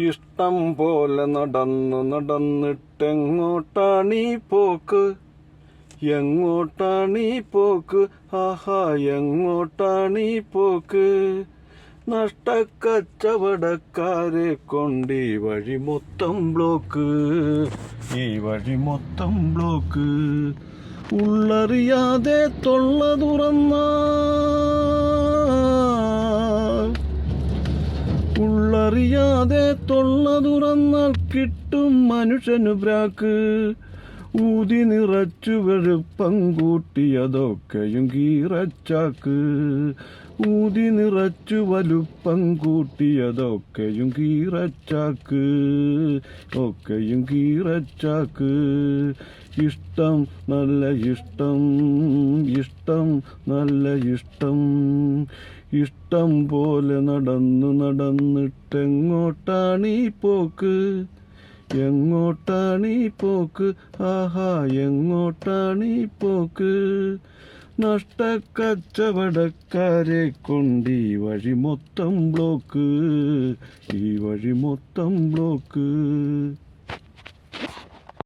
ഇഷ്ടം പോലെ നടന്നിട്ടെങ്ങോട്ടാണീ പോക്ക്, എങ്ങോട്ടാണീ പോക്ക്, ആഹാ എങ്ങോട്ടാണീ പോക്ക്. നഷ്ടക്കച്ചവടക്കാരെ കൊണ്ട് ഈ വഴി മൊത്തം ബ്ലോക്ക്, ഈ വഴി മൊത്തം ബ്ലോക്ക്. ഉള്ളറിയാതെ തൊള്ള തുറന്നാൽ കിട്ടും മനുഷ്യനു ബ്രാക്ക്. ഊതി നിറച്ചു വെളുപ്പം കൂട്ടിയതൊക്കെയും കീറച്ചാക്ക്, ഊതി നിറച്ചു വലുപ്പം കൂട്ടിയതൊക്കെയും കീറച്ചാക്ക്, ഒക്കെയും കീറച്ചാക്ക്. ഇഷ്ടം നല്ല ഇഷ്ടം, ഇഷ്ടം നല്ല ഇഷ്ടം. ഇഷ്ടം പോലെ നടന്നിട്ടെങ്ങോട്ടാണീ പോക്ക്, എങ്ങോട്ടാണീ പോക്ക്, ആഹാ എങ്ങോട്ടാണീ പോക്ക്. നഷ്ടക്കച്ചവടക്കാരെ കൊണ്ട് ഈ വഴി മൊത്തം ബ്ലോക്ക്, ഈ വഴി മൊത്തം ബ്ലോക്ക്.